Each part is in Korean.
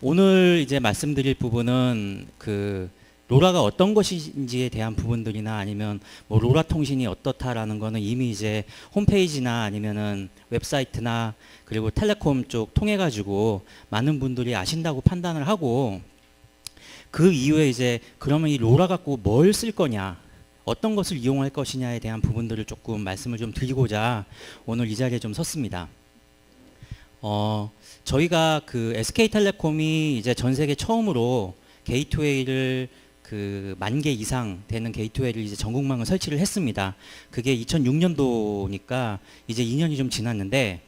오늘 이제 말씀드릴 부분은 로라가 어떤 것인지에 대한 부분들이나 아니면 뭐 로라 통신이 어떻다라는 거는 이미 이제 홈페이지나 아니면은 웹사이트나 그리고 텔레콤 쪽 통해 가지고 많은 분들이 아신다고 판단을 하고, 그 이후에 이제 그러면 이 로라 갖고 뭘 쓸 거냐, 어떤 것을 이용할 것이냐에 대한 부분들을 조금 말씀을 좀 드리고자 오늘 이 자리에 좀 섰습니다. 저희가 SK텔레콤이 이제 전 세계 처음으로 게이트웨이를 10,000개 이상 되는 게이트웨이를 이제 전국망을 설치를 했습니다. 그게 2006년도니까 이제 2년이 좀 지났는데,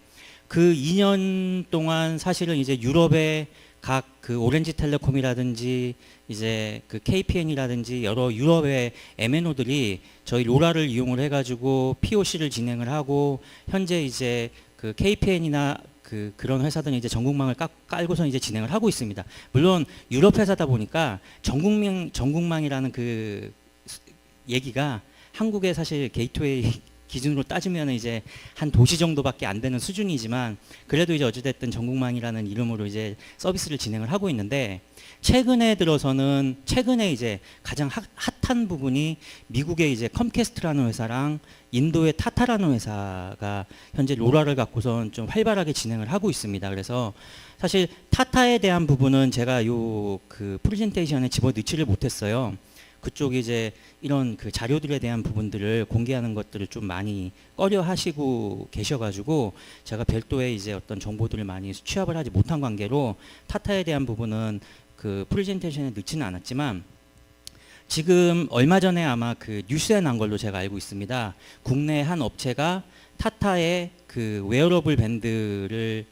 그 2년 동안 사실은 이제 유럽의 각 오렌지텔레콤이라든지 이제 KPN이라든지 여러 유럽의 MNO들이 저희 로라를 이용을 해가지고 POC를 진행을 하고, 현재 이제 KPN이나 그런 회사들은 이제 전국망을 깔고서 이제 진행을 하고 있습니다. 물론 유럽 회사다 보니까 전국망이라는 얘기가 한국의 사실 게이트웨이 기준으로 따지면 이제 한 도시 정도밖에 안 되는 수준이지만, 그래도 이제 어찌됐든 전국망이라는 이름으로 이제 서비스를 진행을 하고 있는데, 최근에 이제 가장 핫한 부분이 미국의 이제 컴캐스트라는 회사랑 인도의 타타라는 회사가 현재 로라를 갖고선 좀 활발하게 진행을 하고 있습니다. 그래서 사실 타타에 대한 부분은 제가 프레젠테이션에 집어넣지를 못했어요. 그쪽이 이제 이런 자료들에 대한 부분들을 공개하는 것들을 좀 많이 꺼려 하시고 계셔가지고 제가 별도의 이제 어떤 정보들을 많이 취합을 하지 못한 관계로 타타에 대한 부분은 프레젠테이션에 넣지는 않았지만, 지금 얼마 전에 아마 뉴스에 난 걸로 제가 알고 있습니다. 국내 한 업체가 타타의 웨어러블 밴드를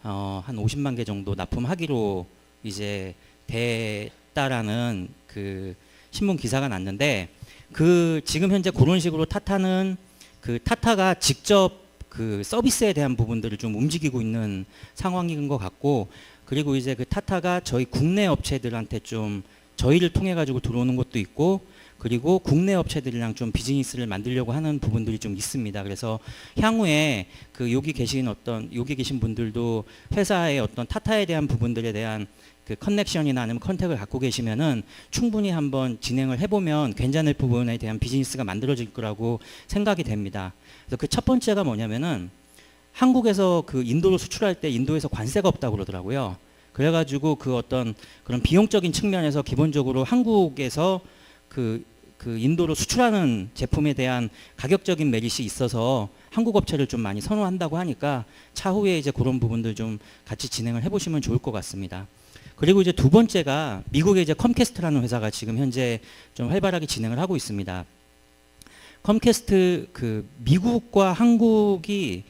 한 50만 개 정도 납품하기로 이제 됐다라는 신문 기사가 났는데, 지금 현재 그런 식으로 타타는 타타가 직접 서비스에 대한 부분들을 좀 움직이고 있는 상황인 것 같고, 그리고 이제 타타가 저희 국내 업체들한테 좀 저희를 통해 가지고 들어오는 것도 있고, 그리고 국내 업체들이랑 좀 비즈니스를 만들려고 하는 부분들이 좀 있습니다. 그래서 향후에 여기 계신 분들도 회사의 어떤 타타에 대한 부분들에 대한 커넥션이나 아니면 컨택을 갖고 계시면은 충분히 한번 진행을 해보면 괜찮을 부분에 대한 비즈니스가 만들어질 거라고 생각이 됩니다. 그래서 첫 번째가 뭐냐면은, 한국에서 인도로 수출할 때 인도에서 관세가 없다고 그러더라고요. 그래가지고 어떤 그런 비용적인 측면에서 기본적으로 한국에서 인도로 수출하는 제품에 대한 가격적인 메리트이 있어서 한국 업체를 좀 많이 선호한다고 하니까 차후에 이제 그런 부분들 좀 같이 진행을 해보시면 좋을 것 같습니다. 그리고 이제 두 번째가 미국의 이제 컴캐스트라는 회사가 지금 현재 좀 활발하게 진행을 하고 있습니다. 컴캐스트 미국과 한국이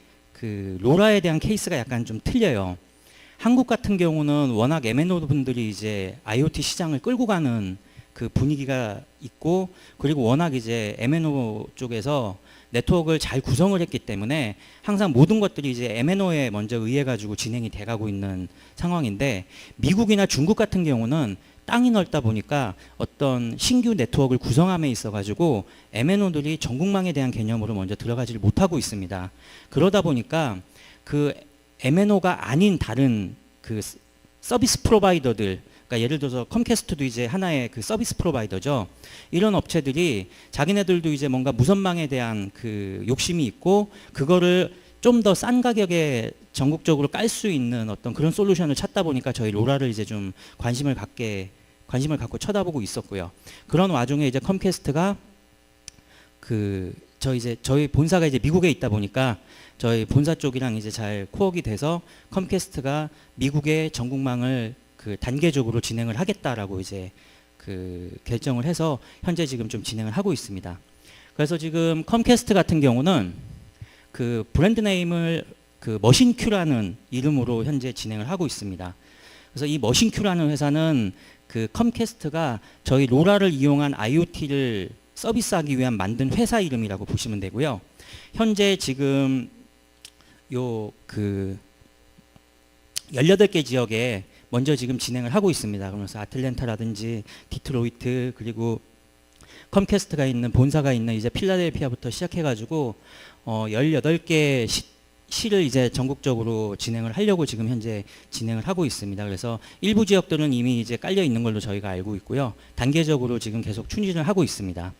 로라에 대한 케이스가 약간 좀 틀려요. 한국 같은 경우는 워낙 MNO 분들이 이제 IoT 시장을 끌고 가는 분위기가 있고, 그리고 워낙 이제 MNO 쪽에서 네트워크를 잘 구성을 했기 때문에 항상 모든 것들이 이제 MNO에 먼저 의해 가지고 진행이 돼 가고 있는 상황인데, 미국이나 중국 같은 경우는 땅이 넓다 보니까 어떤 신규 네트워크를 구성함에 있어 가지고 MNO들이 전국망에 대한 개념으로 먼저 들어가지를 못하고 있습니다. 그러다 보니까 MNO가 아닌 다른 서비스 프로바이더들, 그러니까 예를 들어서 컴캐스트도 이제 하나의 서비스 프로바이더죠. 이런 업체들이 자기네들도 이제 뭔가 무선망에 대한 욕심이 있고, 그거를 좀 더 싼 가격에 전국적으로 깔 수 있는 어떤 그런 솔루션을 찾다 보니까 저희 로라를 이제 좀 관심을 갖고 쳐다보고 있었고요. 그런 와중에 이제 컴캐스트가 저희 본사가 이제 미국에 있다 보니까 저희 본사 쪽이랑 이제 잘 코업이 돼서 컴캐스트가 미국의 전국망을 단계적으로 진행을 하겠다라고 이제 결정을 해서 현재 지금 좀 진행을 하고 있습니다. 그래서 지금 컴캐스트 같은 경우는 브랜드 네임을 머신큐라는 이름으로 현재 진행을 하고 있습니다. 그래서 이 머신큐라는 회사는 컴캐스트가 저희 로라를 이용한 IoT를 서비스하기 위한 만든 회사 이름이라고 보시면 되고요. 현재 지금 18개 지역에 먼저 지금 진행을 하고 있습니다. 그러면서 아틀랜타라든지 디트로이트, 그리고 컴캐스트가 있는 본사가 있는 이제 필라델피아부터 시작해가지고 18개 시를 이제 전국적으로 진행을 하려고 지금 현재 진행을 하고 있습니다. 그래서 일부 지역들은 이미 이제 깔려 있는 걸로 저희가 알고 있고요. 단계적으로 지금 계속 추진을 하고 있습니다.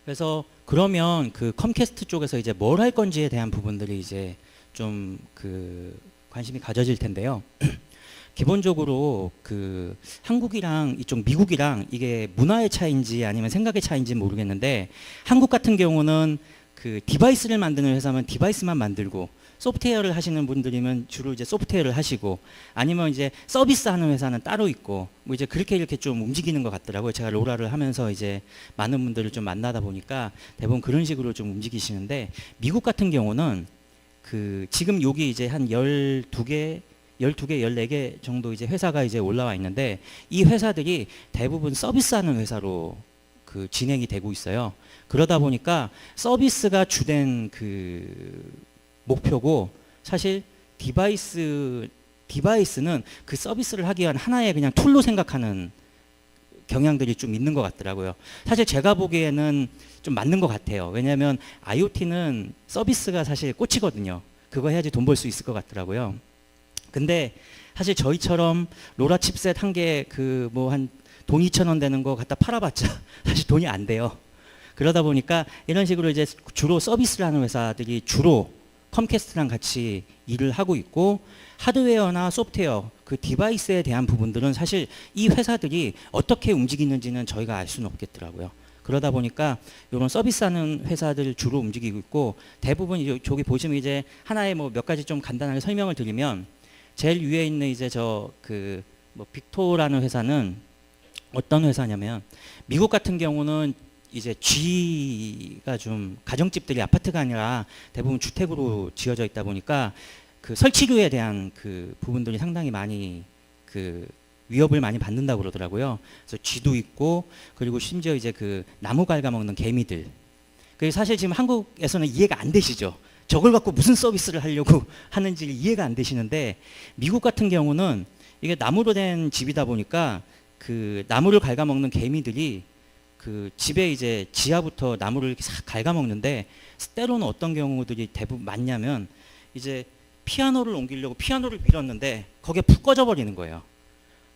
그래서 그러면 그 컴캐스트 쪽에서 이제 뭘 할 건지에 대한 부분들이 이제 좀 그 관심이 가져질 텐데요. 기본적으로 그 한국이랑 이쪽 미국이랑 이게 문화의 차이인지 아니면 생각의 차이인지 모르겠는데, 한국 같은 경우는 그 디바이스를 만드는 회사면 디바이스만 만들고, 소프트웨어를 하시는 분들이면 주로 이제 소프트웨어를 하시고, 아니면 이제 서비스 하는 회사는 따로 있고, 뭐 이제 그렇게 이렇게 좀 움직이는 것 같더라고요. 제가 로라를 하면서 이제 많은 분들을 좀 만나다 보니까 대부분 그런 식으로 좀 움직이시는데, 미국 같은 경우는 그 지금 여기 이제 한 12개, 14개 정도 이제 회사가 이제 올라와 있는데, 이 회사들이 대부분 서비스하는 회사로 그 진행이 되고 있어요. 그러다 보니까 서비스가 주된 그 목표고, 사실 디바이스는 그 서비스를 하기 위한 하나의 그냥 툴로 생각하는 경향들이 좀 있는 것 같더라고요. 사실 제가 보기에는 좀 맞는 것 같아요. 왜냐하면 IoT는 서비스가 사실 꽂히거든요. 그거 해야지 돈 벌 수 있을 것 같더라고요. 근데 사실 저희처럼 로라 칩셋 한 개 그 뭐 한 돈 2,000원 되는 거 갖다 팔아봤자 사실 돈이 안 돼요. 그러다 보니까 이런 식으로 이제 주로 서비스를 하는 회사들이 주로 컴캐스트랑 같이 일을 하고 있고, 하드웨어나 소프트웨어 그 디바이스에 대한 부분들은 사실 이 회사들이 어떻게 움직이는지는 저희가 알 수는 없겠더라고요. 그러다 보니까 이런 서비스하는 회사들 주로 움직이고 있고, 대부분 저기 보시면 이제 하나의 뭐 몇 가지 좀 간단하게 설명을 드리면, 제일 위에 있는 이제 저 그 뭐 빅토라는 회사는 어떤 회사냐면, 미국 같은 경우는 이제 G가 좀 가정집들이 아파트가 아니라 대부분 주택으로 지어져 있다 보니까 그 설치료에 대한 그 부분들이 상당히 많이 그 위협을 많이 받는다고 그러더라고요. 그래서 쥐도 있고, 그리고 심지어 이제 그 나무 갉아먹는 개미들. 그 사실 지금 한국에서는 이해가 안 되시죠. 저걸 갖고 무슨 서비스를 하려고 하는지 이해가 안 되시는데, 미국 같은 경우는 이게 나무로 된 집이다 보니까 그 나무를 갉아먹는 개미들이 그 집에 이제 지하부터 나무를 이렇게 싹 갉아먹는데, 때로는 어떤 경우들이 대부분 많냐면, 이제 피아노를 옮기려고 피아노를 밀었는데 거기에 푹 꺼져 버리는 거예요.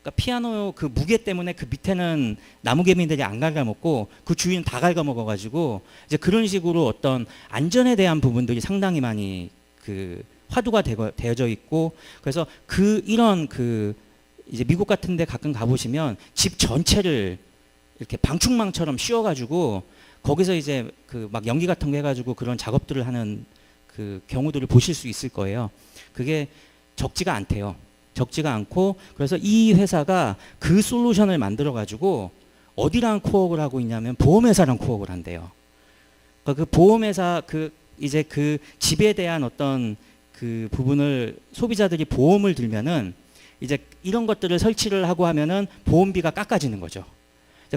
그러니까 피아노 그 무게 때문에 그 밑에는 나무개미들이 안 갉아먹고 그 주위는 다 갉아먹어가지고, 이제 그런 식으로 어떤 안전에 대한 부분들이 상당히 많이 그 화두가 되어져 있고, 그래서 그 이런 그 이제 미국 같은데 가끔 가보시면 집 전체를 이렇게 방충망처럼 씌워가지고 거기서 이제 그 막 연기 같은 거 해가지고 그런 작업들을 하는 그 경우들을 보실 수 있을 거예요. 그게 적지가 않대요. 적지가 않고, 그래서 이 회사가 그 솔루션을 만들어 가지고 어디랑 코업을 하고 있냐면 보험회사랑 코업을 한대요. 그러니까 그 보험회사 그 이제 그 집에 대한 어떤 그 부분을 소비자들이 보험을 들면은 이제 이런 것들을 설치를 하고 하면은 보험비가 깎아지는 거죠.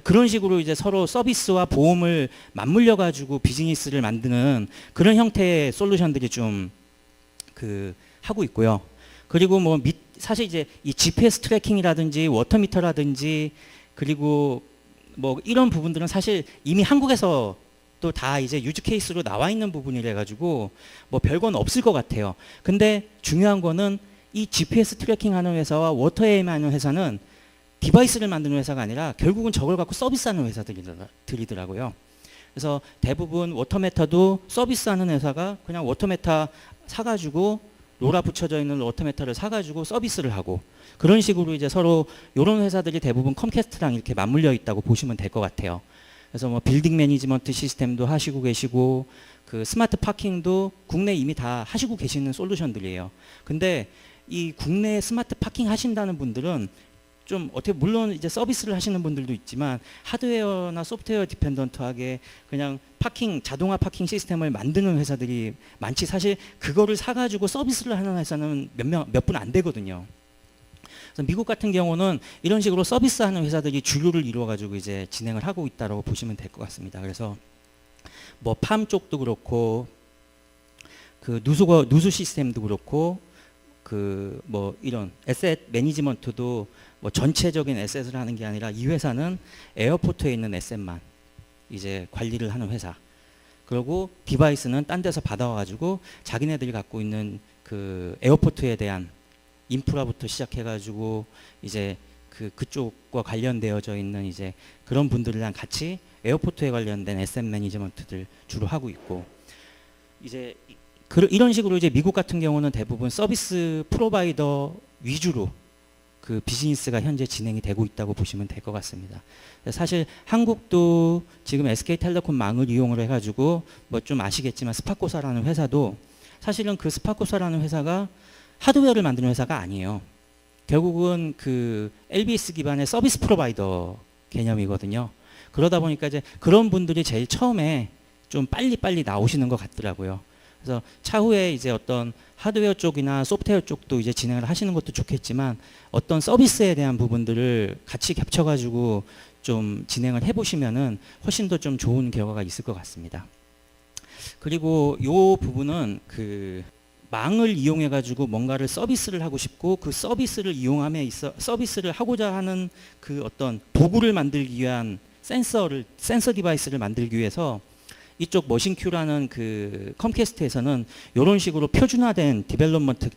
그런 식으로 이제 서로 서비스와 보험을 맞물려 가지고 비즈니스를 만드는 그런 형태의 솔루션들이 좀 그 하고 있고요. 그리고 뭐 사실 이제 이 GPS 트래킹이라든지 워터미터라든지, 그리고 뭐 이런 부분들은 사실 이미 한국에서 또 다 이제 유즈 케이스로 나와 있는 부분이라 가지고 뭐 별건 없을 것 같아요. 근데 중요한 거는 이 GPS 트래킹 하는 회사와 워터 에임 하는 회사는 디바이스를 만드는 회사가 아니라 결국은 저걸 갖고 서비스하는 회사들이더라고요. 그래서 대부분 워터메타도 서비스하는 회사가 그냥 워터메타 사가지고 로라 붙여져 있는 워터메타를 사가지고 서비스를 하고, 그런 식으로 이제 서로 이런 회사들이 대부분 컴캐스트랑 이렇게 맞물려 있다고 보시면 될 것 같아요. 그래서 뭐 빌딩 매니지먼트 시스템도 하시고 계시고, 그 스마트 파킹도 국내 이미 다 하시고 계시는 솔루션들이에요. 근데 이 국내 스마트 파킹 하신다는 분들은 좀 어떻게, 물론 이제 서비스를 하시는 분들도 있지만 하드웨어나 소프트웨어 디펜던트하게 그냥 파킹, 자동화 파킹 시스템을 만드는 회사들이 많지, 사실 그거를 사가지고 서비스를 하는 회사는 몇 분 안 되거든요. 그래서 미국 같은 경우는 이런 식으로 서비스하는 회사들이 주류를 이루어가지고 이제 진행을 하고 있다고 보시면 될 것 같습니다. 그래서 뭐 팜 쪽도 그렇고, 그 누수 시스템도 그렇고, 그 뭐 이런 에셋 매니지먼트도 뭐 전체적인 에셋을 하는 게 아니라 이 회사는 에어포트에 있는 에셋만 이제 관리를 하는 회사. 그리고 디바이스는 딴 데서 받아와가지고 자기네들이 갖고 있는 그 에어포트에 대한 인프라부터 시작해가지고 이제 그쪽과 관련되어져 있는 이제 그런 분들이랑 같이 에어포트에 관련된 SM 매니지먼트들 주로 하고 있고, 이제 이런 식으로 이제 미국 같은 경우는 대부분 서비스 프로바이더 위주로 그 비즈니스가 현재 진행이 되고 있다고 보시면 될 것 같습니다. 사실 한국도 지금 SK텔레콤 망을 이용을 해가지고 뭐 좀 아시겠지만 스파코사라는 회사도 사실은 그 스파코사라는 회사가 하드웨어를 만드는 회사가 아니에요. 결국은 그 LBS 기반의 서비스 프로바이더 개념이거든요. 그러다 보니까 이제 그런 분들이 제일 처음에 좀 빨리 나오시는 것 같더라고요. 그래서 차후에 이제 어떤 하드웨어 쪽이나 소프트웨어 쪽도 이제 진행을 하시는 것도 좋겠지만 어떤 서비스에 대한 부분들을 같이 겹쳐가지고 좀 진행을 해보시면은 훨씬 더 좀 좋은 결과가 있을 것 같습니다. 그리고 요 부분은 그 망을 이용해 가지고 뭔가를 서비스를 하고 싶고 그 서비스를 이용함에 있어 서비스를 하고자 하는 그 어떤 도구를 만들기 위한 센서 디바이스를 만들기 위해서 이쪽 머신큐라는 그 컴캐스트에서는 이런 식으로 표준화된 디벨롭먼트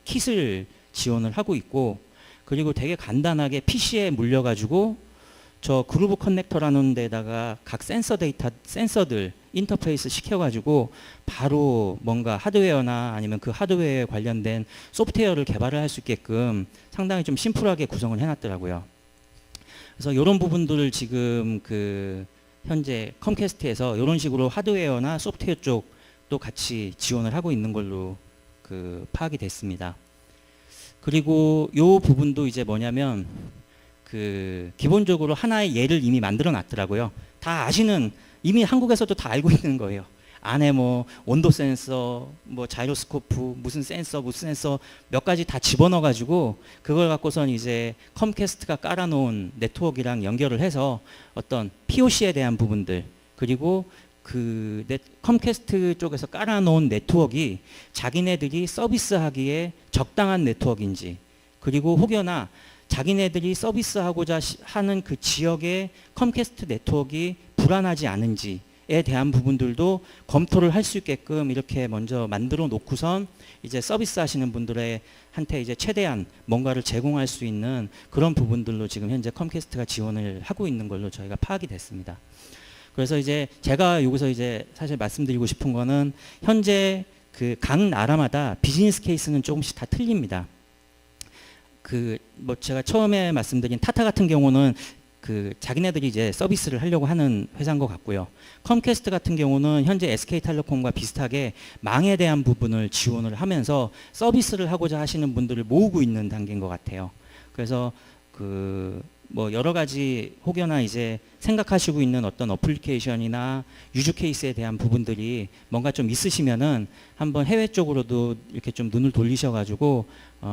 킷을 지원을 하고 있고, 그리고 되게 간단하게 PC에 물려가지고 저 그루브 커넥터라는 데다가 각 센서들 인터페이스 시켜가지고 바로 뭔가 하드웨어나 아니면 그 하드웨어에 관련된 소프트웨어를 개발을 할 수 있게끔 상당히 좀 심플하게 구성을 해놨더라고요. 그래서 이런 부분들을 지금 그 현재 컴캐스트에서 이런 식으로 하드웨어나 소프트웨어 쪽도 같이 지원을 하고 있는 걸로 그 파악이 됐습니다. 그리고 이 부분도 이제 뭐냐면 그 기본적으로 하나의 예를 이미 만들어 놨더라고요. 다 아시는, 이미 한국에서도 다 알고 있는 거예요. 안에 뭐 온도 센서, 뭐 자이로스코프, 무슨 센서 몇 가지 다 집어넣어 가지고 그걸 갖고선 이제 컴캐스트가 깔아놓은 네트워크랑 연결을 해서 어떤 POC에 대한 부분들, 그리고 그 컴캐스트 쪽에서 깔아놓은 네트워크가 자기네들이 서비스하기에 적당한 네트워크인지, 그리고 혹여나 자기네들이 서비스하고자 하는 그 지역의 컴캐스트 네트워크가 불안하지 않은지에 대한 부분들도 검토를 할 수 있게끔 이렇게 먼저 만들어 놓고선 이제 서비스 하시는 분들의 한테 이제 최대한 뭔가를 제공할 수 있는 그런 부분들로 지금 현재 컴캐스트가 지원을 하고 있는 걸로 저희가 파악이 됐습니다. 그래서 이제 제가 여기서 이제 사실 말씀드리고 싶은 거는 현재 그 각 나라마다 비즈니스 케이스는 조금씩 다 틀립니다. 그 뭐 제가 처음에 말씀드린 타타 같은 경우는 그 자기네들이 이제 서비스를 하려고 하는 회사인 것 같고요. 컴캐스트 같은 경우는 현재 SK텔레콤과 비슷하게 망에 대한 부분을 지원을 하면서 서비스를 하고자 하시는 분들을 모으고 있는 단계인 것 같아요. 그래서 그 뭐 여러 가지 혹여나 이제 생각하시고 있는 어떤 어플리케이션이나 유즈 케이스에 대한 부분들이 뭔가 좀 있으시면은 한번 해외 쪽으로도 이렇게 좀 눈을 돌리셔가지고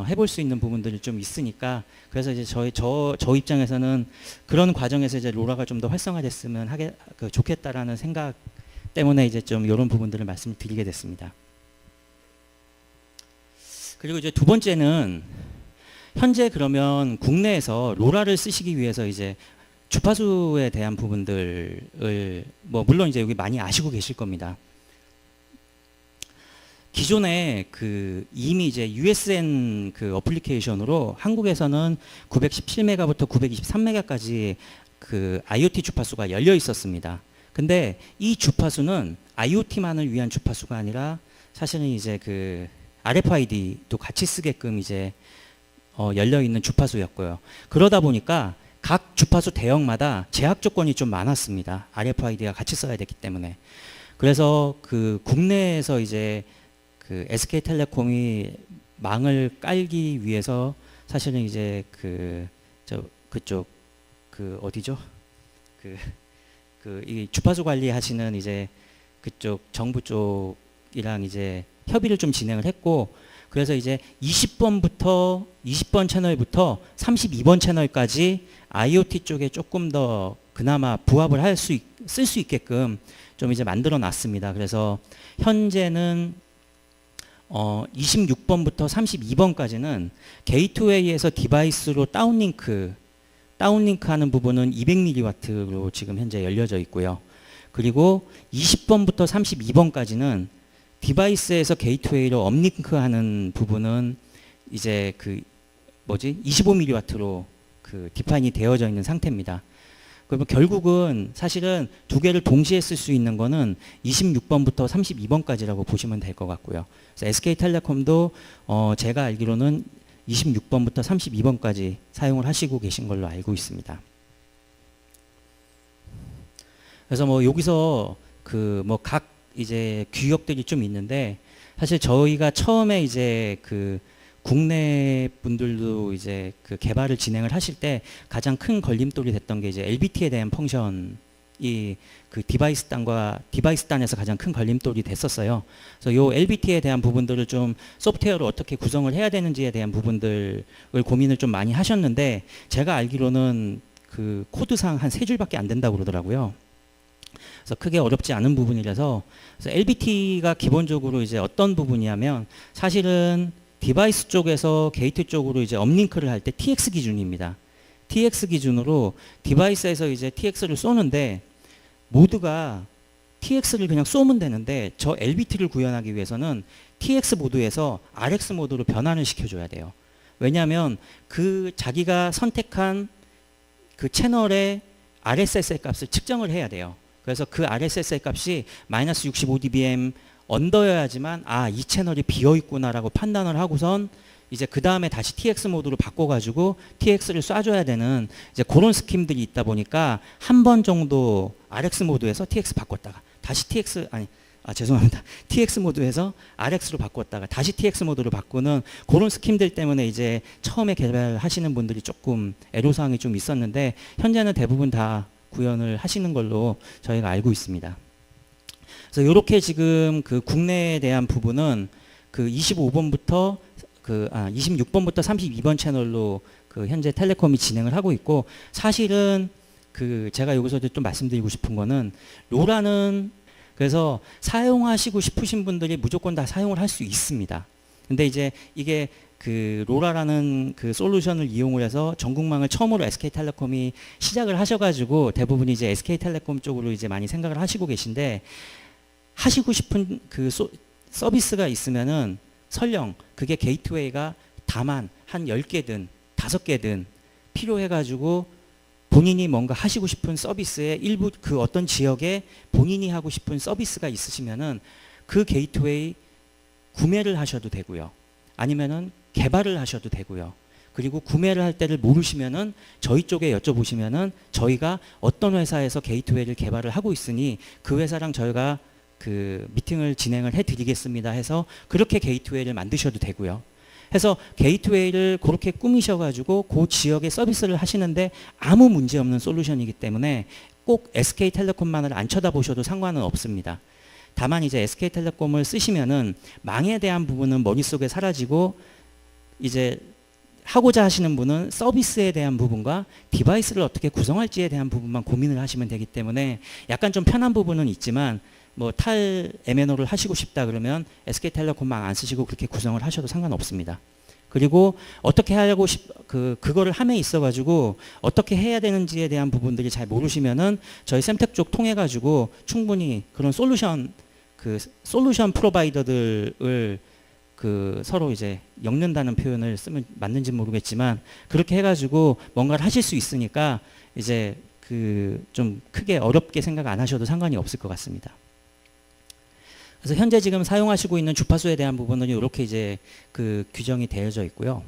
해볼 수 있는 부분들이 좀 있으니까, 그래서 이제 저 입장에서는 그런 과정에서 이제 로라가 좀 더 활성화됐으면 좋겠다라는 생각 때문에 이제 좀 이런 부분들을 말씀드리게 됐습니다. 그리고 이제 두 번째는 현재 그러면 국내에서 로라를 쓰시기 위해서 이제 주파수에 대한 부분들을 뭐 물론 이제 여기 많이 아시고 계실 겁니다. 기존에 그 이미 이제 USN 그 어플리케이션으로 한국에서는 917메가부터 923메가까지 그 IoT 주파수가 열려 있었습니다. 근데 이 주파수는 IoT만을 위한 주파수가 아니라 사실은 이제 그 RFID도 같이 쓰게끔 이제 열려 있는 주파수였고요. 그러다 보니까 각 주파수 대역마다 제약 조건이 좀 많았습니다. RFID가 같이 써야 됐기 때문에. 그래서 그 국내에서 이제 그 SK텔레콤이 망을 깔기 위해서 사실은 이제 그쪽 어디죠? 이 주파수 관리하시는 이제 그쪽 정부 쪽이랑 이제 협의를 좀 진행을 했고, 그래서 이제 20번 채널부터 32번 채널까지 IoT 쪽에 조금 더 그나마 부합을 쓸 수 있게끔 좀 이제 만들어 놨습니다. 그래서 현재는 26번부터 32번까지는 게이트웨이에서 디바이스로 다운링크 하는 부분은 200mW로 지금 현재 열려져 있고요. 그리고 20번부터 32번까지는 디바이스에서 게이트웨이를 업링크하는 부분은 이제 그 25mW로 그 디파인이 되어져 있는 상태입니다. 그러면 결국은 사실은 두 개를 동시에 쓸 수 있는 거는 26번부터 32번까지라고 보시면 될 것 같고요. 그래서 SK텔레콤도 제가 알기로는 26번부터 32번까지 사용을 하시고 계신 걸로 알고 있습니다. 그래서 뭐 여기서 그 뭐 각 이제 규격들이 좀 있는데, 사실 저희가 처음에 이제 그 국내 분들도 이제 그 개발을 진행을 하실 때 가장 큰 걸림돌이 됐던 게 이제 LBT에 대한 펑션이 그 디바이스 단에서 가장 큰 걸림돌이 됐었어요. 그래서 요 LBT에 대한 부분들을 좀 소프트웨어로 어떻게 구성을 해야 되는지에 대한 부분들을 고민을 좀 많이 하셨는데, 제가 알기로는 그 코드상 한 3줄밖에 안 된다고 그러더라고요. 그래서 크게 어렵지 않은 부분이라서, 그래서 LBT가 기본적으로 이제 어떤 부분이냐면, 사실은 디바이스 쪽에서 게이트 쪽으로 이제 업링크를 할 때 TX 기준입니다. TX 기준으로 디바이스에서 이제 TX를 쏘는데, 모드가 TX를 그냥 쏘면 되는데, 저 LBT를 구현하기 위해서는 TX 모드에서 RX 모드로 변환을 시켜줘야 돼요. 왜냐하면 그 자기가 선택한 그 채널의 RSSI 값을 측정을 해야 돼요. 그래서 그 RSSI 값이 마이너스 65dBm 언더여야지만 이 채널이 비어 있구나라고 판단을 하고선 이제 그 다음에 다시 TX 모드로 바꿔가지고 TX를 쏴줘야 되는 이제 그런 스킴들이 있다 보니까 한 번 정도 RX 모드에서 TX 바꿨다가 다시 죄송합니다. TX 모드에서 RX로 바꿨다가 다시 TX 모드로 바꾸는 그런 스킴들 때문에 이제 처음에 개발하시는 분들이 조금 애로사항이 좀 있었는데, 현재는 대부분 다 구현을 하시는 걸로 저희가 알고 있습니다. 그래서 이렇게 지금 그 국내에 대한 부분은 그 26번부터 32번 채널로 그 현재 텔레콤이 진행을 하고 있고, 사실은 그 제가 여기서도 좀 말씀드리고 싶은 거는, 로라는 그래서 사용하시고 싶으신 분들이 무조건 다 사용을 할 수 있습니다. 근데 이제 이게 그 로라라는 그 솔루션을 이용을 해서 전국망을 처음으로 SK텔레콤이 시작을 하셔가지고 대부분 이제 SK텔레콤 쪽으로 이제 많이 생각을 하시고 계신데, 하시고 싶은 그 서비스가 있으면은 설령 그게 게이트웨이가 다만 한 10개든 5개든 필요해가지고 본인이 뭔가 하시고 싶은 서비스의 일부, 그 어떤 지역에 본인이 하고 싶은 서비스가 있으시면은 그 게이트웨이 구매를 하셔도 되고요. 아니면은 개발을 하셔도 되고요. 그리고 구매를 할 때를 모르시면은 저희 쪽에 여쭤보시면은 저희가 어떤 회사에서 게이트웨이를 개발을 하고 있으니 그 회사랑 저희가 그 미팅을 진행을 해드리겠습니다 해서 그렇게 게이트웨이를 만드셔도 되고요. 해서 게이트웨이를 그렇게 꾸미셔가지고 그 지역의 서비스를 하시는데 아무 문제 없는 솔루션이기 때문에 꼭 SK텔레콤만을 안 쳐다보셔도 상관은 없습니다. 다만 이제 SK텔레콤을 쓰시면은 망에 대한 부분은 머릿속에 사라지고, 이제 하고자 하시는 분은 서비스에 대한 부분과 디바이스를 어떻게 구성할지에 대한 부분만 고민을 하시면 되기 때문에 약간 좀 편한 부분은 있지만, 뭐 탈 MNO를 하시고 싶다 그러면 SK텔레콤망 안 쓰시고 그렇게 구성을 하셔도 상관없습니다. 그리고 어떻게 하려고 그거를 함에 있어 가지고 어떻게 해야 되는지에 대한 부분들이 잘 모르시면은 저희 샘텍 쪽 통해 가지고 충분히 그런 솔루션 프로바이더들을 그 서로 이제 엮는다는 표현을 쓰면 맞는지 모르겠지만, 그렇게 해가지고 뭔가를 하실 수 있으니까 이제 그 좀 크게 어렵게 생각 안 하셔도 상관이 없을 것 같습니다. 그래서 현재 지금 사용하시고 있는 주파수에 대한 부분은 이렇게 이제 그 규정이 되어져 있고요.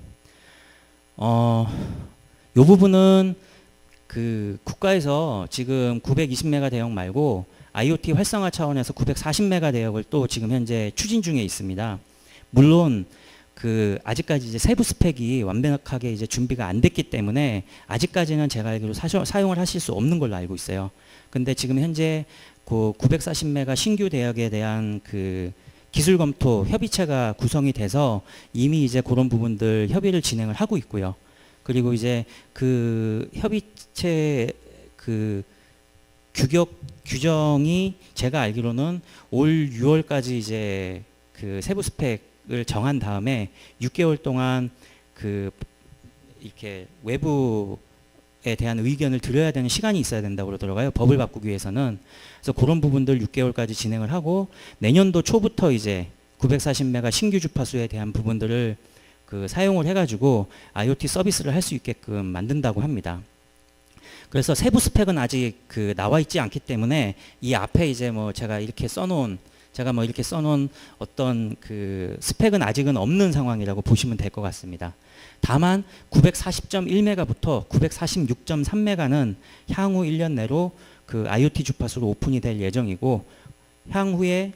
요 부분은 그 국가에서 지금 920메가 대역 말고 IoT 활성화 차원에서 940메가 대역을 또 지금 현재 추진 중에 있습니다. 물론 그 아직까지 이제 세부 스펙이 완벽하게 이제 준비가 안 됐기 때문에 아직까지는 제가 알기로 사용을 하실 수 없는 걸로 알고 있어요. 근데 지금 현재 그 940메가 신규 대역에 대한 그 기술 검토 협의체가 구성이 돼서 이미 이제 그런 부분들 협의를 진행을 하고 있고요. 그리고 이제 그 협의체 그 규정이 제가 알기로는 올 6월까지 이제 그 세부 스펙을 정한 다음에 6개월 동안 그 이렇게 외부 대한 의견을 드려야 되는 시간이 있어야 된다고 그러더라고요. 법을 바꾸기 위해서는. 그래서 그런 부분들 6개월까지 진행을 하고 내년도 초부터 이제 940메가 신규 주파수에 대한 부분들을 사용을 해가지고 IoT 서비스를 할 수 있게끔 만든다고 합니다. 그래서 세부 스펙은 아직 나와 있지 않기 때문에 이 앞에 이제 뭐 제가 이렇게 써놓은 어떤 스펙은 아직은 없는 상황이라고 보시면 될 것 같습니다. 다만 940.1메가부터 946.3메가는 향후 1년 내로 IoT 주파수로 오픈이 될 예정이고 향후에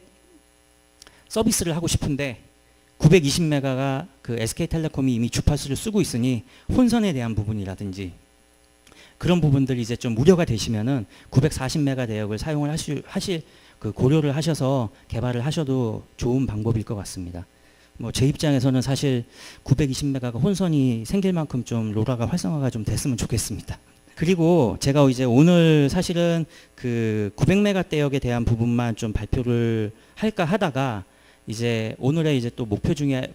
서비스를 하고 싶은데 920메가가 SK텔레콤이 이미 주파수를 쓰고 있으니 혼선에 대한 부분이라든지 그런 부분들이 이제 좀 우려가 되시면은 940메가 대역을 사용을 하실 고려를 하셔서 개발을 하셔도 좋은 방법일 것 같습니다. 뭐 제 입장에서는 사실 920메가가 혼선이 생길 만큼 좀 로라가 활성화가 좀 됐으면 좋겠습니다. 그리고 제가 이제 오늘 사실은 900메가 대역에 대한 부분만 좀 발표를 할까 하다가 이제 오늘의 이제 또 목표 중에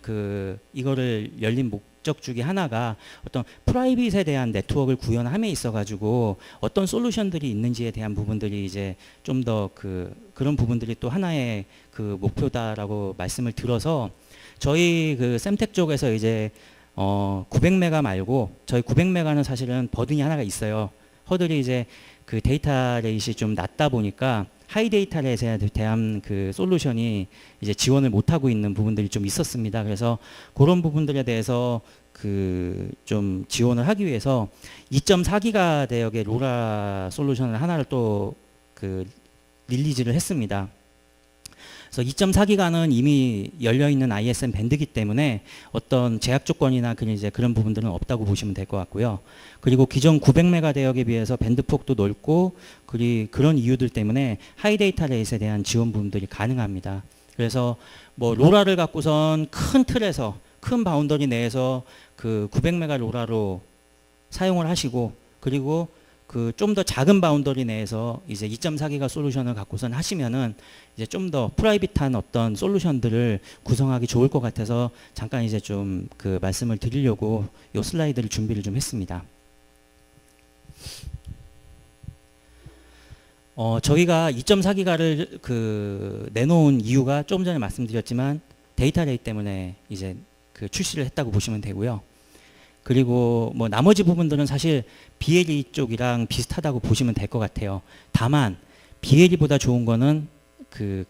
이거를 열린 목적 중에 하나가 어떤 프라이빗에 대한 네트워크를 구현함에 있어 가지고 어떤 솔루션들이 있는지에 대한 부분들이 이제 좀 더 그런 부분들이 또 하나의 목표다라고 말씀을 들어서 저희 샘텍 쪽에서 이제 900메가 말고 저희 900메가는 사실은 버든이 하나가 있어요. 허들이 이제 데이터 레이시 좀 낮다 보니까 하이 데이터 레이스에 대한 솔루션이 이제 지원을 못하고 있는 부분들이 좀 있었습니다. 그래서 그런 부분들에 대해서 좀 지원을 하기 위해서 2.4기가 대역의 로라 솔루션을 하나를 또 릴리즈를 했습니다. 그래서 2.4기가는 이미 열려있는 ISM 밴드이기 때문에 어떤 제약 조건이나 그런 부분들은 없다고 보시면 될 것 같고요. 그리고 기존 900메가 대역에 비해서 밴드폭도 넓고 그런 이유들 때문에 하이 데이터 레이스에 대한 지원 부분들이 가능합니다. 그래서 뭐 로라를 갖고선 큰 틀에서 큰 바운더리 내에서 900메가 로라로 사용을 하시고 그리고 좀 더 작은 바운더리 내에서 이제 2.4기가 솔루션을 갖고선 하시면은 이제 좀 더 프라이빗한 어떤 솔루션들을 구성하기 좋을 것 같아서 잠깐 이제 좀 말씀을 드리려고 요 슬라이드를 준비를 좀 했습니다. 저희가 2.4기가를 내놓은 이유가 조금 전에 말씀드렸지만 데이터 레이 때문에 이제 출시를 했다고 보시면 되고요. 그리고 뭐 나머지 부분들은 사실 BLE 쪽이랑 비슷하다고 보시면 될 것 같아요. 다만 BLE보다 좋은 거는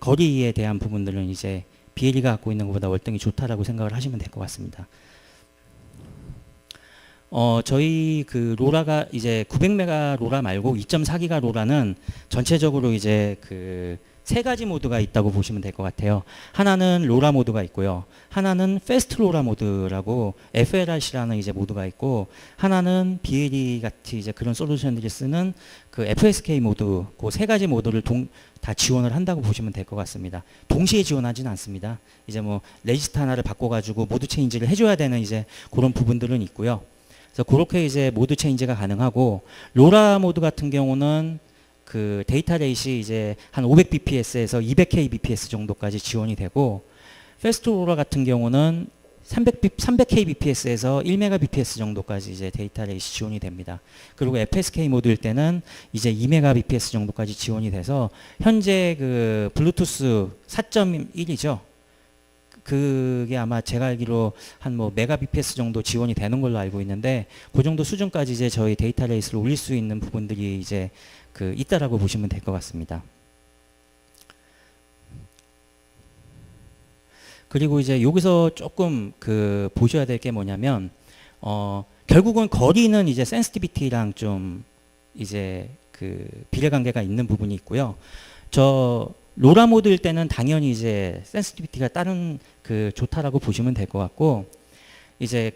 거리에 대한 부분들은 이제 BLE가 갖고 있는 것보다 월등히 좋다라고 생각을 하시면 될 것 같습니다. 저희 로라가 이제 900메가 로라 말고 2.4기가 로라는 전체적으로 이제 세 가지 모드가 있다고 보시면 될 것 같아요. 하나는 로라 모드가 있고요. 하나는 패스트 로라 모드라고 FLRC라는 이제 모드가 있고, 하나는 BLE 같이 이제 그런 솔루션들이 쓰는 FSK 모드, 그 세 가지 모드를 다 지원을 한다고 보시면 될 것 같습니다. 동시에 지원하지는 않습니다. 이제 뭐 레지스트 하나를 바꿔가지고 모드 체인지를 해줘야 되는 이제 그런 부분들은 있고요. 그래서 그렇게 이제 모드 체인지가 가능하고, 로라 모드 같은 경우는 데이터 레이시 이제 한 500bps에서 200kbps 정도까지 지원이 되고, 패스트 로라 같은 경우는 300kbps에서 1mbps 정도까지 이제 데이터 레이시 지원이 됩니다. 그리고 FSK 모드일 때는 이제 2mbps 정도까지 지원이 돼서 현재 블루투스 4.1이죠. 그게 아마 제가 알기로 한 뭐 메가bps 정도 지원이 되는 걸로 알고 있는데, 그 정도 수준까지 이제 저희 데이터 레이스를 올릴 수 있는 부분들이 이제 있다라고 보시면 될 것 같습니다. 그리고 이제 여기서 조금 보셔야 될 게 뭐냐면, 결국은 거리는 이제 센시티비티랑 좀 이제 비례관계가 있는 부분이 있고요. 로라 모드일 때는 당연히 이제 센시티비티가 다른 좋다라고 보시면 될 것 같고, 이제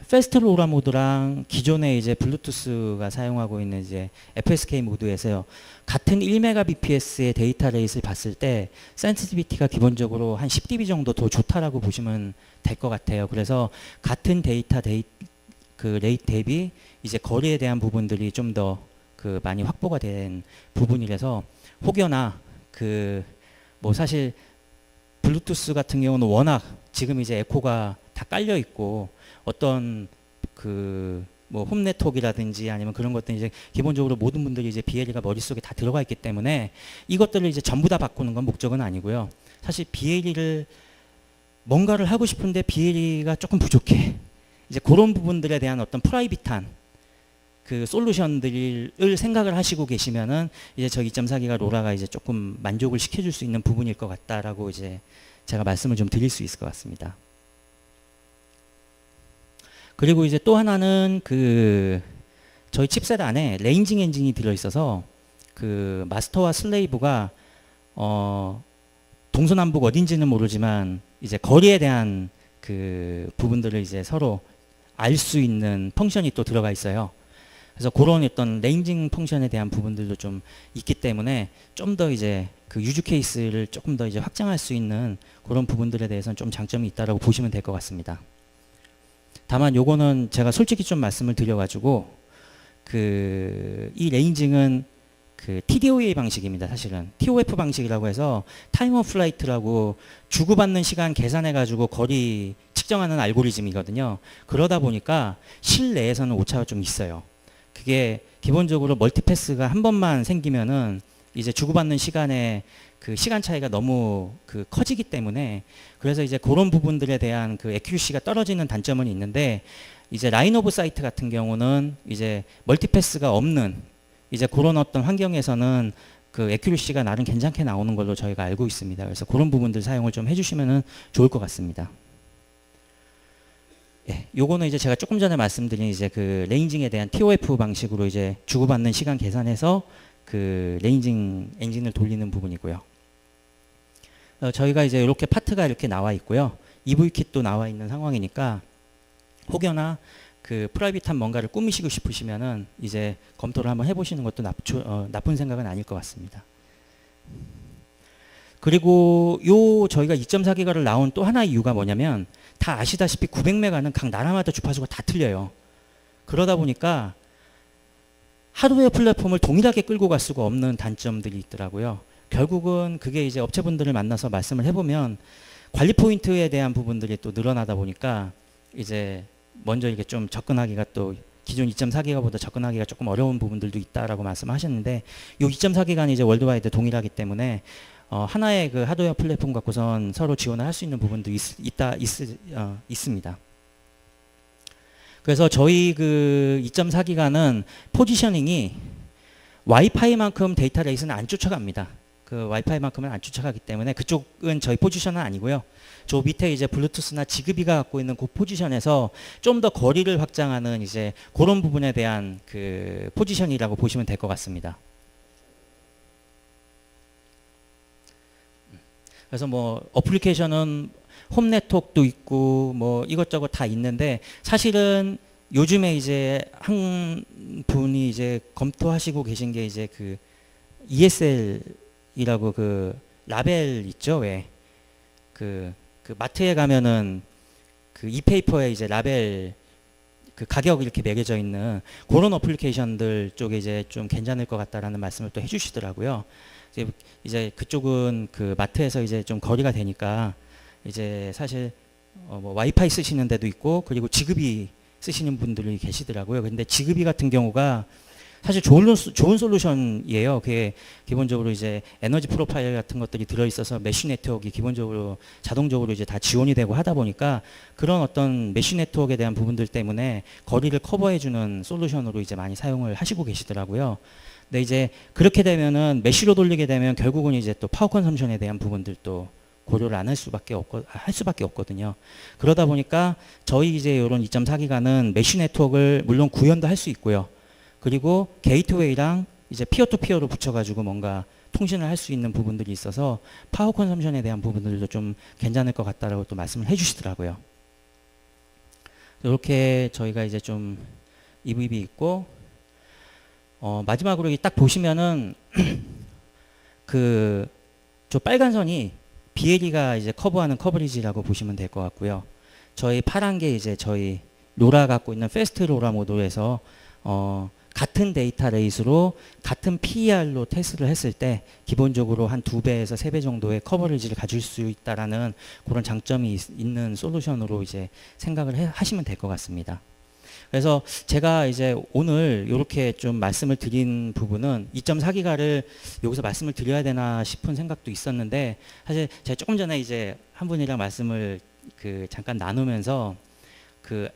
패스트 로라 모드랑 기존에 이제 블루투스가 사용하고 있는 이제 FSK 모드에서요, 같은 1mbps의 데이터 레이스를 봤을 때 센시티비티가 기본적으로 한 10dB 정도 더 좋다라고 보시면 될 것 같아요. 그래서 같은 레이트 대비 이제 거리에 대한 부분들이 좀 더 많이 확보가 된 부분이라서, 혹여나 뭐 사실 블루투스 같은 경우는 워낙 지금 이제 에코가 다 깔려 있고 어떤 뭐 홈 네트워크라든지 아니면 그런 것들 이제 기본적으로 모든 분들이 이제 BLE가 머릿속에 다 들어가 있기 때문에 이것들을 이제 전부 다 바꾸는 건 목적은 아니고요. 사실 BLE를 뭔가를 하고 싶은데 BLE가 조금 부족해. 이제 그런 부분들에 대한 어떤 프라이빗한 그 솔루션들을 생각을 하시고 계시면은 이제 저 2.4기가 로라가 이제 조금 만족을 시켜줄 수 있는 부분일 것 같다라고 이제 제가 말씀을 좀 드릴 수 있을 것 같습니다. 그리고 이제 또 하나는 그 저희 칩셋 안에 레인징 엔진이 들어있어서 그 마스터와 슬레이브가 동서남북 어딘지는 모르지만 이제 거리에 대한 그 부분들을 이제 서로 알 수 있는 펑션이 또 들어가 있어요. 그래서 그런 어떤 레인징 펑션에 대한 부분들도 좀 있기 때문에 좀 더 이제 그 유즈 케이스를 조금 더 이제 확장할 수 있는 그런 부분들에 대해서는 좀 장점이 있다라고 보시면 될 것 같습니다. 다만 요거는 제가 솔직히 좀 말씀을 드려가지고 그 이 레인징은 그 TDOA 방식입니다. 사실은 TOF 방식이라고 해서 타임 오브 플라이트라고 주고받는 시간 계산해가지고 거리 측정하는 알고리즘이거든요. 그러다 보니까 실내에서는 오차가 좀 있어요. 그게 기본적으로 멀티패스가 한 번만 생기면은 이제 주고받는 시간에 그 시간 차이가 너무 그 커지기 때문에 그래서 이제 그런 부분들에 대한 그 애큐리시가 떨어지는 단점은 있는데 이제 라인 오브 사이트 같은 경우는 이제 멀티패스가 없는 이제 그런 어떤 환경에서는 그 애큐리시가 나름 괜찮게 나오는 걸로 저희가 알고 있습니다. 그래서 그런 부분들 사용을 좀 해주시면은 좋을 것 같습니다. 예, 요거는 이제 제가 조금 전에 말씀드린 이제 그 레인징에 대한 TOF 방식으로 이제 주고받는 시간 계산해서 그 레인징 엔진을 돌리는 부분이고요. 저희가 이제 이렇게 파트가 이렇게 나와 있고요. EV 킷도 나와 있는 상황이니까 혹여나 그 프라이빗한 뭔가를 꾸미시고 싶으시면은 이제 검토를 한번 해보시는 것도 나쁜 생각은 아닐 것 같습니다. 그리고 요 저희가 2.4기가를 나온 또 하나의 이유가 뭐냐면 다 아시다시피 900메가는 각 나라마다 주파수가 다 틀려요. 그러다 보니까 하드웨어 플랫폼을 동일하게 끌고 갈 수가 없는 단점들이 있더라고요. 결국은 그게 이제 업체분들을 만나서 말씀을 해보면 관리 포인트에 대한 부분들이 또 늘어나다 보니까 이제 먼저 이게 좀 접근하기가 또 기존 2.4기가보다 접근하기가 조금 어려운 부분들도 있다라고 말씀하셨는데 요 2.4기가는 이제 월드와이드 동일하기 때문에 하나의 그 하드웨어 플랫폼 갖고선 서로 지원을 할 수 있는 부분도 있습니다. 그래서 저희 그 2.4기가는 포지셔닝이 와이파이만큼 데이터 레이스는 안 쫓아갑니다. 그 와이파이만큼은 안 쫓아가기 때문에 그쪽은 저희 포지션은 아니고요. 저 밑에 이제 블루투스나 지그비가 갖고 있는 그 포지션에서 좀 더 거리를 확장하는 이제 그런 부분에 대한 그 포지션이라고 보시면 될 것 같습니다. 그래서 뭐 어플리케이션은 홈 네트워크도 있고 뭐 이것저것 다 있는데 사실은 요즘에 이제 한 분이 이제 검토하시고 계신 게 이제 그 ESL이라고 그 라벨 있죠, 왜? 그 마트에 가면은 그 이페이퍼에 이제 라벨 그 가격이 이렇게 매겨져 있는 그런 어플리케이션들 쪽에 이제 좀 괜찮을 것 같다라는 말씀을 또 해주시더라고요. 이제 그쪽은 그 마트에서 이제 좀 거리가 되니까 이제 사실 뭐 와이파이 쓰시는 데도 있고 그리고 지그비 쓰시는 분들이 계시더라고요. 근데 지그비 같은 경우가 사실 좋은 솔루션이에요. 그게 기본적으로 이제 에너지 프로파일 같은 것들이 들어있어서 메쉬 네트워크가 기본적으로 자동적으로 이제 다 지원이 되고 하다 보니까 그런 어떤 메쉬 네트워크에 대한 부분들 때문에 거리를 커버해주는 솔루션으로 이제 많이 사용을 하시고 계시더라고요. 근데 이제 그렇게 되면은 메쉬로 돌리게 되면 결국은 이제 또 파워 컨섬션에 대한 부분들도 고려를 안 할 수밖에 없거든요. 그러다 보니까 저희 이제 이런 2.4기가는 메쉬 네트워크를 물론 구현도 할 수 있고요. 그리고 게이트웨이랑 이제 피어투피어로 붙여가지고 뭔가 통신을 할 수 있는 부분들이 있어서 파워 컨섬션에 대한 부분들도 좀 괜찮을 것 같다라고 또 말씀을 해주시더라고요. 이렇게 저희가 이제 좀 EVB 있고 마지막으로 딱 보시면은 그 저 빨간 선이 BLE가 이제 커버하는 커버리지라고 보시면 될 것 같고요. 저희 파란 게 이제 저희 로라 갖고 있는 패스트 로라 모드에서 같은 데이터 레이스로 같은 PER로 테스트를 했을 때 기본적으로 한 2배에서 3배 정도의 커버리지를 가질 수 있다라는 그런 장점이 있는 솔루션으로 이제 생각을 하시면 될 것 같습니다. 그래서 제가 이제 오늘 이렇게 좀 말씀을 드린 부분은 2.4기가를 여기서 말씀을 드려야 되나 싶은 생각도 있었는데, 사실 제가 조금 전에 이제 한 분이랑 말씀을 잠깐 나누면서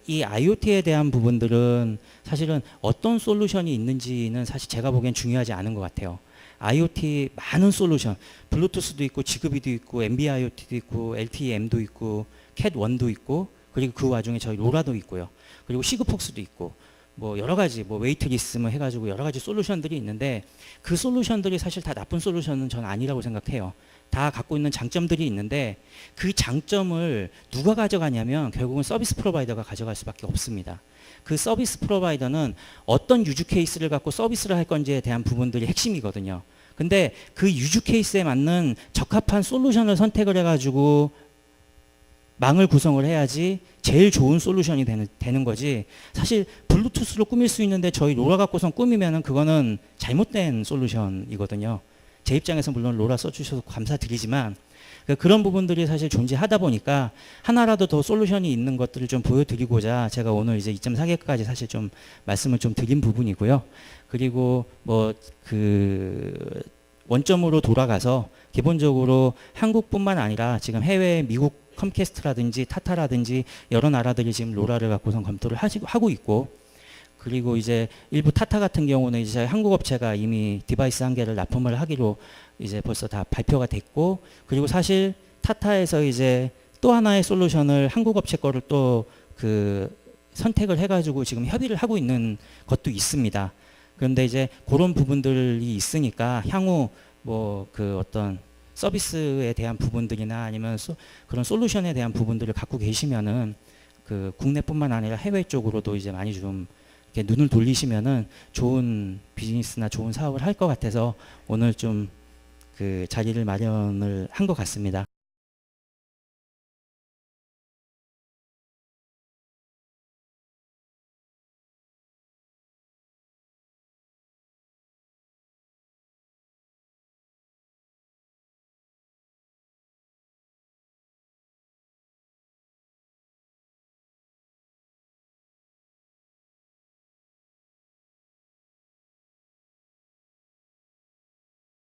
이 IoT에 대한 부분들은 사실은 어떤 솔루션이 있는지는 사실 제가 보기엔 중요하지 않은 것 같아요. IoT 많은 솔루션, 블루투스도 있고 지그비도 있고 NB-IoT도 있고 LTE-M도 있고 캣1도 있고, 그리고 그 와중에 저희 로라도 있고요. 그리고 시그폭스도 있고, 뭐 여러 가지 뭐 웨이트리스 뭐 해가지고 여러 가지 솔루션들이 있는데, 그 솔루션들이 사실 다 나쁜 솔루션은 저는 아니라고 생각해요. 다 갖고 있는 장점들이 있는데, 그 장점을 누가 가져가냐면 결국은 서비스 프로바이더가 가져갈 수밖에 없습니다. 그 서비스 프로바이더는 어떤 유즈 케이스를 갖고 서비스를 할 건지에 대한 부분들이 핵심이거든요. 근데 그 유즈 케이스에 맞는 적합한 솔루션을 선택을 해가지고 망을 구성을 해야지 제일 좋은 솔루션이 되는 거지, 사실 블루투스로 꾸밀 수 있는데 저희 로라 갖고선 꾸미면은 그거는 잘못된 솔루션이거든요. 제 입장에서 물론 로라 써주셔서 감사드리지만, 그런 부분들이 사실 존재하다 보니까 하나라도 더 솔루션이 있는 것들을 좀 보여드리고자 제가 오늘 이제 2.4기가까지 사실 좀 말씀을 좀 드린 부분이고요. 그리고 뭐 원점으로 돌아가서 기본적으로 한국뿐만 아니라 지금 해외 미국 컴캐스트라든지 타타라든지 여러 나라들이 지금 로라를 갖고선 검토를 하고 있고, 그리고 이제 일부 타타 같은 경우는 이제 한국 업체가 이미 디바이스 한 개를 납품을 하기로 이제 벌써 다 발표가 됐고, 그리고 사실 타타에서 이제 또 하나의 솔루션을 한국 업체 거를 또 선택을 해가지고 지금 협의를 하고 있는 것도 있습니다. 그런데 이제 그런 부분들이 있으니까 향후 뭐 어떤 서비스에 대한 부분들이나 아니면 그런 솔루션에 대한 부분들을 갖고 계시면은 국내뿐만 아니라 해외 쪽으로도 이제 많이 좀 이렇게 눈을 돌리시면은 좋은 비즈니스나 좋은 사업을 할 것 같아서 오늘 좀 자리를 마련을 한 것 같습니다.